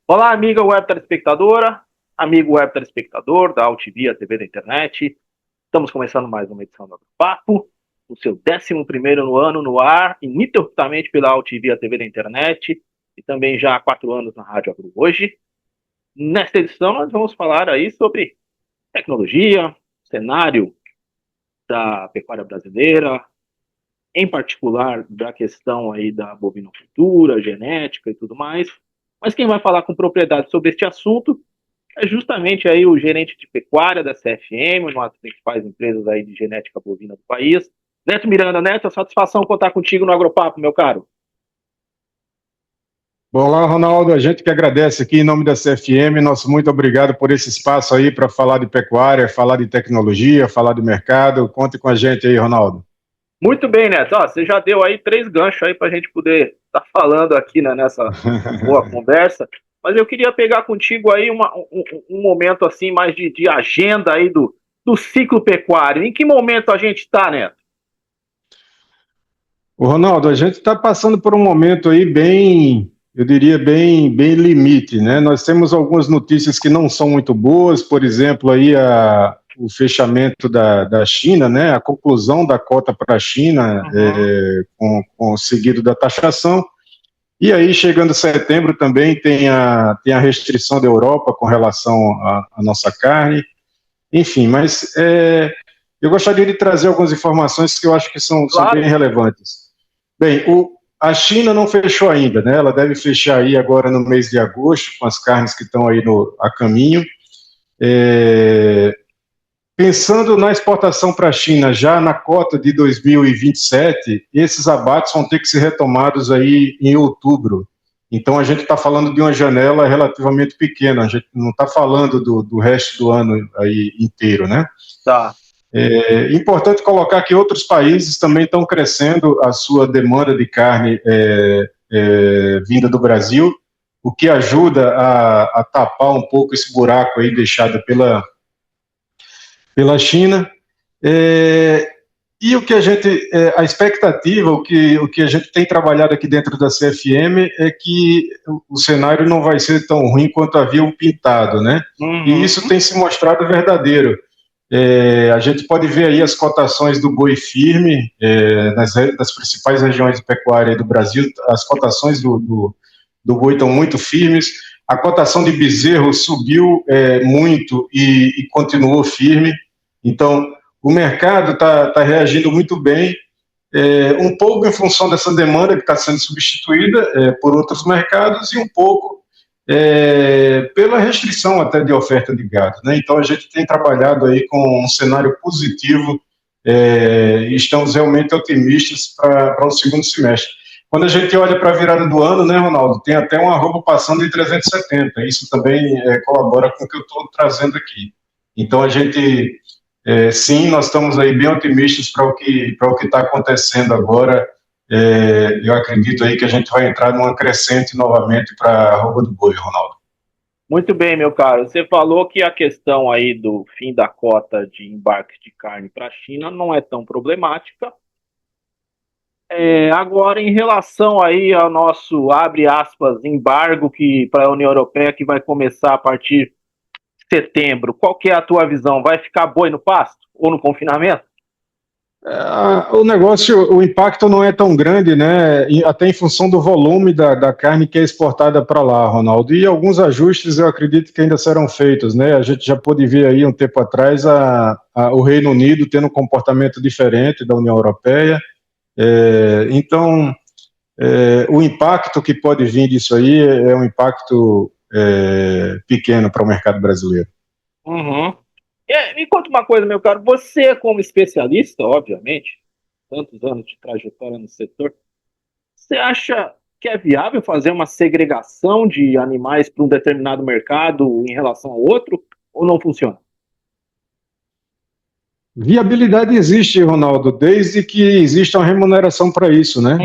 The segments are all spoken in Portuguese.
Olá, amiga web telespectadora, amigo web telespectador da AltVia TV da internet. Estamos começando mais uma edição do Papo, o seu 11º no ano no ar, ininterruptamente pela AltVia TV da internet e também já há 4 anos na Rádio Agro Hoje. Nesta edição nós vamos falar aí sobre tecnologia, cenário da pecuária brasileira, em particular da questão aí da bovinocultura, genética e tudo mais. Mas quem vai falar com propriedade sobre este assunto é justamente aí o gerente de pecuária da CFM, uma das principais empresas aí de genética bovina do país. Neto Miranda, Neto, satisfação contar contigo no Agropapo, meu caro. Olá, Ronaldo, a gente que agradece aqui em nome da CFM, nosso muito obrigado por esse espaço aí para falar de pecuária, falar de tecnologia, falar de mercado. Conte com a gente aí, Ronaldo. Muito bem, Neto. Ó, você já deu aí 3 ganchos aí para a gente poder estar falando aqui, né, nessa boa conversa. Mas eu queria pegar contigo aí um momento assim mais de agenda aí do ciclo pecuário. Em que momento a gente está, Neto? O Ronaldo, a gente está passando por um momento aí bem, eu diria bem limite, né? Nós temos algumas notícias que não são muito boas, por exemplo, aí o fechamento da China, né? A conclusão da cota para a China, com o seguido da taxação. E aí, chegando setembro, também tem a restrição da Europa com relação à nossa carne. Enfim, mas eu gostaria de trazer algumas informações que eu acho que são Claro. bem relevantes. Bem, a China não fechou ainda, né? Ela deve fechar aí agora no mês de agosto, com as carnes que estão aí a caminho. Pensando na exportação para a China já na cota de 2027, esses abates vão ter que ser retomados aí em outubro. Então a gente está falando de uma janela relativamente pequena, a gente não está falando do resto do ano aí inteiro, né? Tá. É importante colocar que outros países também estão crescendo a sua demanda de carne vinda do Brasil, o que ajuda a tapar um pouco esse buraco aí deixado pela China. E o que a expectativa, o que a gente tem trabalhado aqui dentro da CFM é que o cenário não vai ser tão ruim quanto haviam pintado, né? E isso tem se mostrado verdadeiro. A gente pode ver aí as cotações do boi firme nas principais regiões de pecuária do Brasil, as cotações do boi estão muito firmes, a cotação de bezerro subiu muito e continuou firme, então o mercado está reagindo muito bem, um pouco em função dessa demanda que está sendo substituída por outros mercados e um pouco pela restrição até de oferta de gado, né? Então a gente tem trabalhado aí com um cenário positivo e estamos realmente otimistas para o segundo semestre. Quando a gente olha para a virada do ano, né, Ronaldo, tem até um arroba passando em 370, isso também colabora com o que eu estou trazendo aqui. Então a gente, sim, nós estamos aí bem otimistas para o que está acontecendo agora. Eu acredito aí que a gente vai entrar numa crescente novamente para a arroba do boi, Ronaldo. Muito bem, meu caro. Você falou que a questão aí do fim da cota de embarque de carne para a China não é tão problemática. Agora, em relação aí ao nosso, abre aspas, embargo para a União Europeia, que vai começar a partir de setembro, qual que é a tua visão? Vai ficar boi no pasto ou no confinamento? O impacto não é tão grande, né? Até em função do volume da carne que é exportada para lá, Ronaldo. E alguns ajustes eu acredito que ainda serão feitos, né? A gente já pôde ver aí um tempo atrás o Reino Unido tendo um comportamento diferente da União Europeia. Então, o impacto que pode vir disso aí é um impacto pequeno para o mercado brasileiro. Me conta uma coisa, meu caro. Você, como especialista, obviamente, tantos anos de trajetória no setor, você acha que é viável fazer uma segregação de animais para um determinado mercado em relação ao outro, ou não funciona? Viabilidade existe, Ronaldo, desde que exista uma remuneração para isso, né?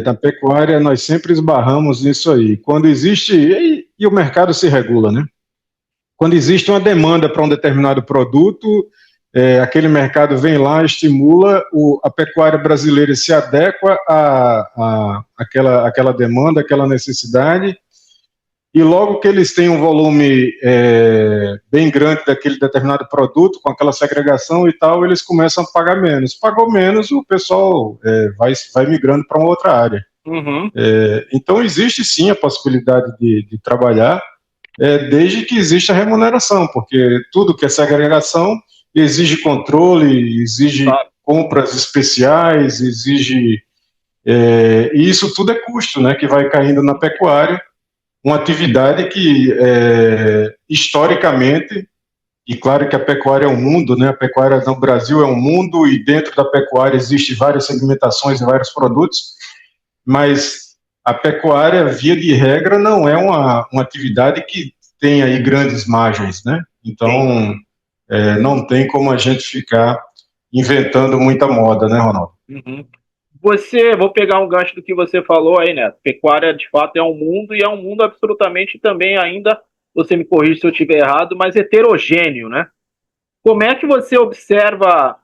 Na pecuária, nós sempre esbarramos nisso aí. Quando existe, e o mercado se regula, né? Quando existe uma demanda para um determinado produto, aquele mercado vem lá, estimula, a pecuária brasileira se adequa àquela demanda, àquela necessidade, e logo que eles têm um volume bem grande daquele determinado produto, com aquela segregação e tal, eles começam a pagar menos. Pagou menos, o pessoal vai migrando para uma outra área. Uhum. Então, existe sim a possibilidade de trabalhar, desde que exista remuneração, porque tudo que é segregação exige controle, exige compras especiais, exige... e isso tudo é custo, né, que vai caindo na pecuária, uma atividade que, historicamente, e claro que a pecuária é um mundo, né, a pecuária no Brasil é um mundo, e dentro da pecuária existem várias segmentações e vários produtos, mas a pecuária, via de regra, não é uma atividade que tem aí grandes margens, né? Então, não tem como a gente ficar inventando muita moda, né, Ronaldo? Uhum. Vou pegar um gancho do que você falou aí, né? Pecuária, de fato, é um mundo, e é um mundo absolutamente também ainda, você me corrige se eu estiver errado, mas heterogêneo, né? Como é que você observa,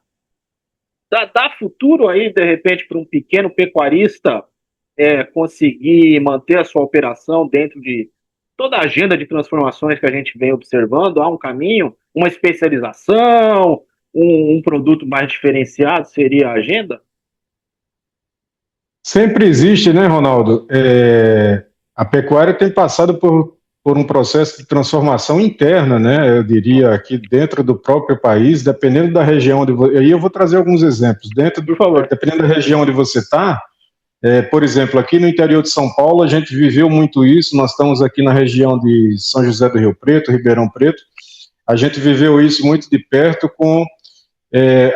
dá futuro aí, de repente, para um pequeno pecuarista conseguir manter a sua operação dentro de toda a agenda de transformações que a gente vem observando? Há um caminho, uma especialização, um produto mais diferenciado seria a agenda? Sempre existe, né, Ronaldo? A pecuária tem passado por um processo de transformação interna, né? Eu diria aqui dentro do próprio país, dependendo da região onde aí eu vou trazer alguns exemplos. Por favor. Dependendo da região onde você está, por exemplo, aqui no interior de São Paulo, a gente viveu muito isso. Nós estamos aqui na região de São José do Rio Preto, Ribeirão Preto. A gente viveu isso muito de perto com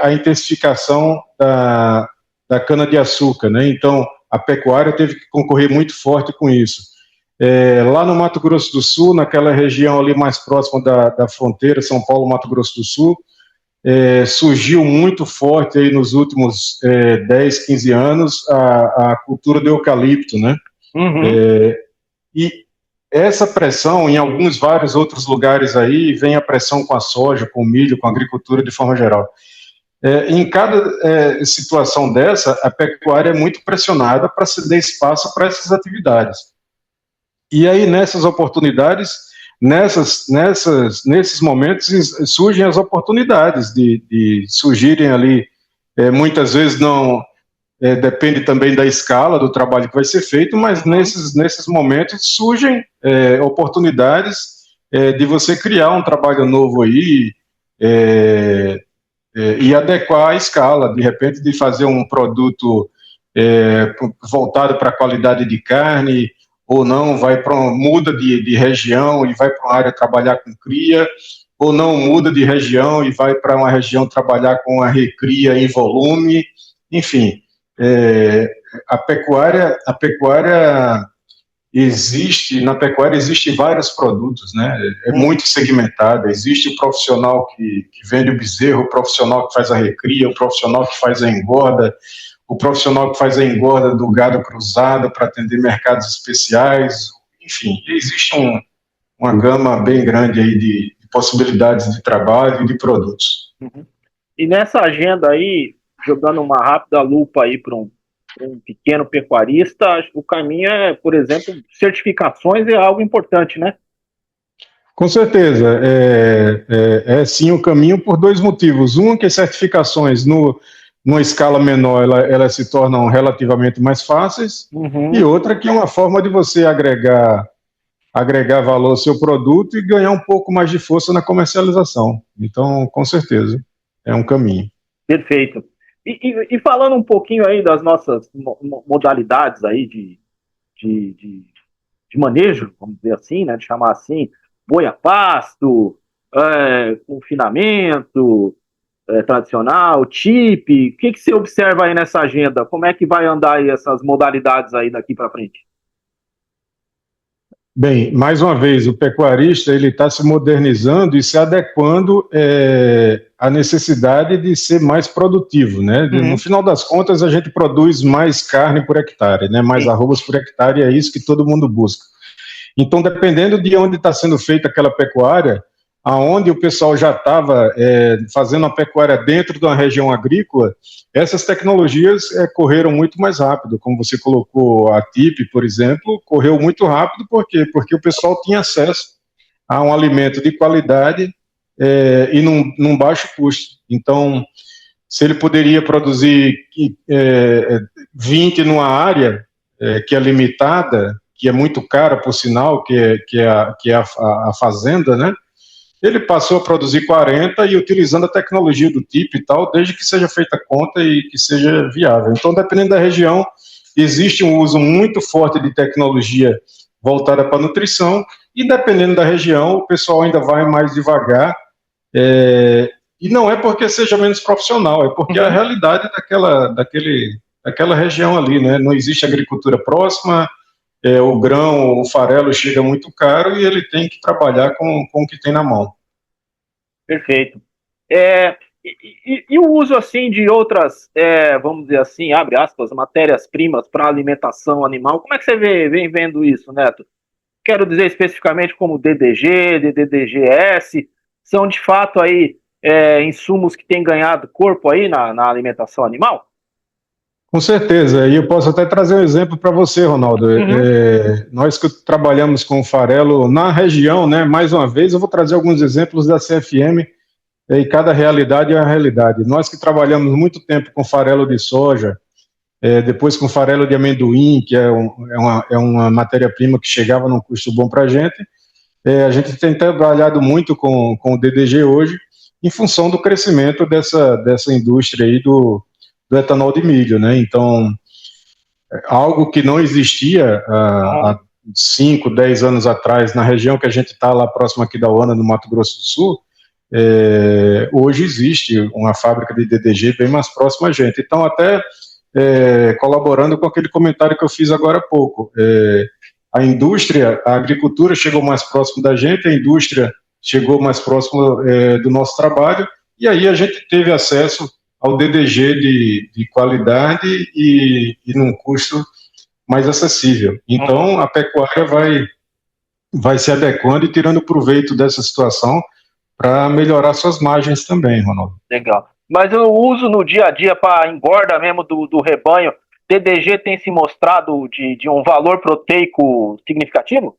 a intensificação da cana-de-açúcar, né? Então, a pecuária teve que concorrer muito forte com isso. Lá no Mato Grosso do Sul, naquela região ali mais próxima da fronteira, São Paulo, Mato Grosso do Sul, surgiu muito forte aí nos últimos 10, 15 anos a cultura do eucalipto, né? Uhum. E essa pressão, em alguns vários outros lugares aí, vem a pressão com a soja, com o milho, com a agricultura de forma geral. Em cada situação dessa, a pecuária é muito pressionada para ceder espaço para essas atividades. E aí, nessas oportunidades, nesses momentos, surgem as oportunidades de surgirem ali, muitas vezes não... depende também da escala do trabalho que vai ser feito, mas nesses momentos surgem oportunidades de você criar um trabalho novo aí, e adequar a escala, de repente de fazer um produto voltado para a qualidade de carne, ou não, muda de região e vai para uma área trabalhar com cria, ou não muda de região e vai para uma região trabalhar com a recria em volume, enfim. Na pecuária existem vários produtos, né? É muito segmentada. Existe o profissional que vende o bezerro, o profissional que faz a recria, o profissional que faz a engorda, o profissional que faz a engorda do gado cruzado para atender mercados especiais. Enfim, existe uma gama bem grande aí de possibilidades de trabalho e de produtos. Uhum. E nessa agenda aí, jogando uma rápida lupa aí para um pequeno pecuarista, o caminho por exemplo, certificações é algo importante, né? Com certeza, é sim o caminho por dois motivos. Um, que as certificações numa escala menor, elas se tornam relativamente mais fáceis, e outra que é uma forma de você agregar valor ao seu produto e ganhar um pouco mais de força na comercialização. Então, com certeza, é um caminho. Perfeito. E falando um pouquinho aí das nossas modalidades aí de manejo, vamos dizer assim, né, de chamar assim, boi a pasto, confinamento tradicional, chip, o que você observa aí nessa agenda? Como é que vai andar aí essas modalidades aí daqui para frente? Bem, mais uma vez, o pecuarista ele está se modernizando e se adequando à necessidade de ser mais produtivo, né? No final das contas, a gente produz mais carne por hectare, né? Mais arroz por hectare, é isso que todo mundo busca. Então, dependendo de onde está sendo feita aquela pecuária, aonde o pessoal já estava fazendo a pecuária dentro de uma região agrícola, essas tecnologias correram muito mais rápido. Como você colocou, a TIP, por exemplo, correu muito rápido, por quê? Porque o pessoal tinha acesso a um alimento de qualidade e num baixo custo. Então, se ele poderia produzir 20 numa área que é limitada, que é muito cara, por sinal, que é a fazenda, né? Ele passou a produzir 40 e utilizando a tecnologia do tipo e tal, desde que seja feita conta e que seja viável. Então, dependendo da região, existe um uso muito forte de tecnologia voltada para a nutrição, e dependendo da região, o pessoal ainda vai mais devagar, e não é porque seja menos profissional, é porque a realidade daquela região ali, né? Não existe agricultura próxima, o grão, o farelo chega muito caro e ele tem que trabalhar com o que tem na mão. Perfeito. E o uso assim de outras, vamos dizer assim, abre aspas, matérias-primas para alimentação animal, como é que você vem vendo isso, Neto? Quero dizer especificamente como DDG, DDGS, são de fato aí insumos que têm ganhado corpo aí na alimentação animal? Com certeza, e eu posso até trazer um exemplo para você, Ronaldo. Nós que trabalhamos com farelo na região, né, mais uma vez, eu vou trazer alguns exemplos da CFM, e cada realidade é uma realidade. Nós que trabalhamos muito tempo com farelo de soja, depois com farelo de amendoim, que é uma matéria-prima que chegava num custo bom para a gente tem trabalhado muito com o DDG hoje, em função do crescimento dessa indústria aí do etanol de milho, né? Então, algo que não existia há 5, 10 anos atrás, na região que a gente está lá próximo aqui da UANA, no Mato Grosso do Sul, hoje existe uma fábrica de DDG bem mais próxima a gente. Então, até colaborando com aquele comentário que eu fiz agora há pouco, a indústria, a agricultura chegou mais próximo da gente, a indústria chegou mais próximo do nosso trabalho, e aí a gente teve acesso ao DDG de qualidade e num custo mais acessível. Então, a pecuária vai se adequando e tirando proveito dessa situação para melhorar suas margens também, Ronaldo. Legal. Mas o uso no dia a dia para engorda mesmo do rebanho, DDG tem se mostrado de um valor proteico significativo?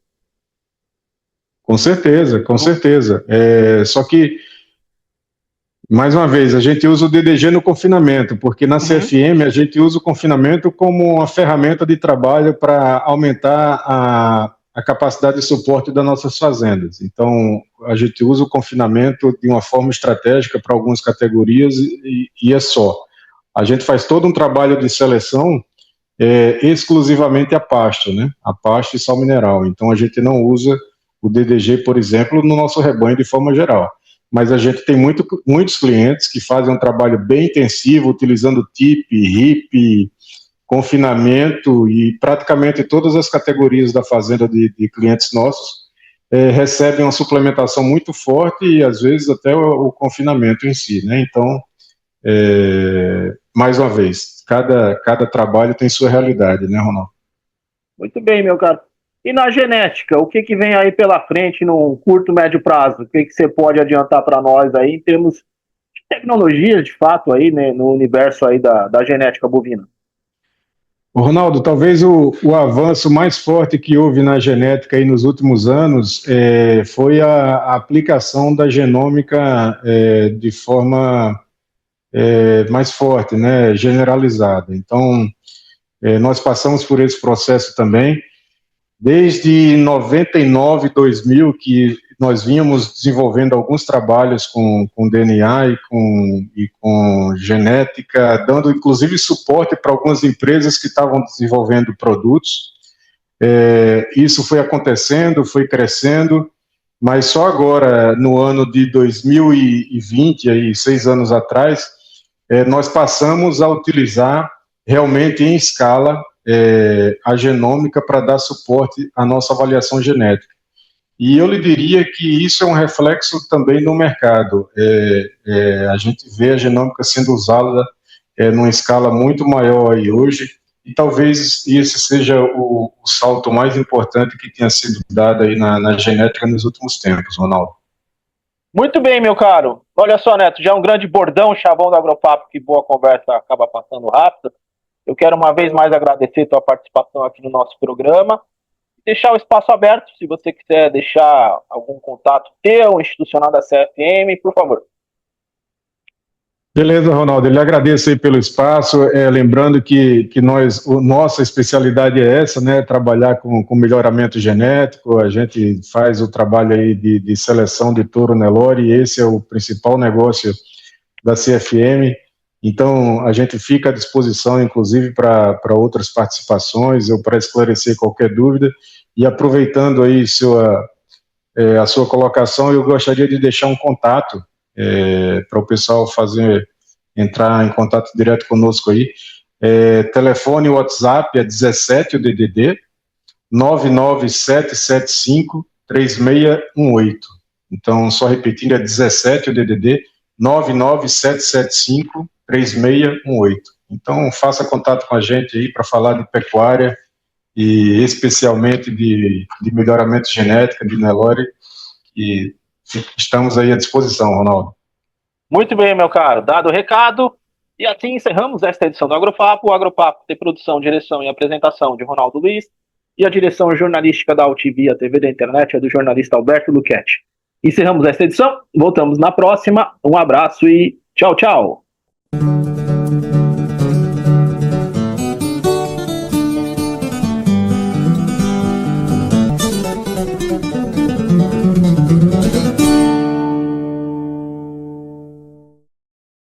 Com certeza, com certeza. Só que, mais uma vez, a gente usa o DDG no confinamento, porque na CFM a gente usa o confinamento como uma ferramenta de trabalho para aumentar a capacidade de suporte das nossas fazendas. Então, a gente usa o confinamento de uma forma estratégica para algumas categorias e é só. A gente faz todo um trabalho de seleção exclusivamente a pasto, né? A pasto e sal mineral. Então, a gente não usa o DDG, por exemplo, no nosso rebanho de forma geral. Mas a gente tem muitos clientes que fazem um trabalho bem intensivo, utilizando TIP, RIP, confinamento, e praticamente todas as categorias da fazenda de clientes nossos recebem uma suplementação muito forte e às vezes até o confinamento em si, né? Então, mais uma vez, cada trabalho tem sua realidade, né, Ronaldo? Muito bem, meu caro. E na genética, o que vem aí pela frente no curto, médio prazo? O que você pode adiantar para nós aí em termos de tecnologia, de fato, aí, né, no universo aí da genética bovina? Ronaldo, talvez o avanço mais forte que houve na genética aí nos últimos anos foi a aplicação da genômica de forma mais forte, né, generalizada. Então, nós passamos por esse processo também. Desde 99, 2000, que nós vínhamos desenvolvendo alguns trabalhos com DNA e com genética, dando inclusive suporte para algumas empresas que estavam desenvolvendo produtos. Isso foi acontecendo, foi crescendo, mas só agora, no ano de 2020, aí, 6 anos atrás, nós passamos a utilizar realmente em escala a genômica para dar suporte à nossa avaliação genética. E eu lhe diria que isso é um reflexo também no mercado. A gente vê a genômica sendo usada numa escala muito maior aí hoje, e talvez esse seja o salto mais importante que tenha sido dado aí na genética nos últimos tempos, Ronaldo. Muito bem, meu caro. Olha só, Neto, já é um grande bordão, chavão do Agropapo, que boa conversa acaba passando rápido. Eu quero uma vez mais agradecer tua participação aqui no nosso programa. Deixar o espaço aberto, se você quiser deixar algum contato teu, institucional da CFM, por favor. Beleza, Ronaldo, eu lhe agradeço aí pelo espaço, lembrando que nossa especialidade é essa, né, trabalhar com melhoramento genético, a gente faz o trabalho aí de seleção de touro Nelore, e esse é o principal negócio da CFM, então a gente fica à disposição, inclusive, para outras participações, ou para esclarecer qualquer dúvida, e aproveitando aí a sua colocação, eu gostaria de deixar um contato para o pessoal entrar em contato direto conosco aí. Telefone WhatsApp é 17 o DDD 99775 3618. Então, só repetindo, é 17 o DDD 99775 3618. Então, faça contato com a gente aí para falar de pecuária e especialmente de melhoramento genético de Nelore, e estamos aí à disposição, Ronaldo. Muito bem, meu caro. Dado o recado, e assim encerramos esta edição do Agropapo. O Agropapo tem produção, direção e apresentação de Ronaldo Luiz, e a direção jornalística da Altivia TV da Internet é do jornalista Alberto Luchetti. Encerramos esta edição, voltamos na próxima. Um abraço e tchau, tchau.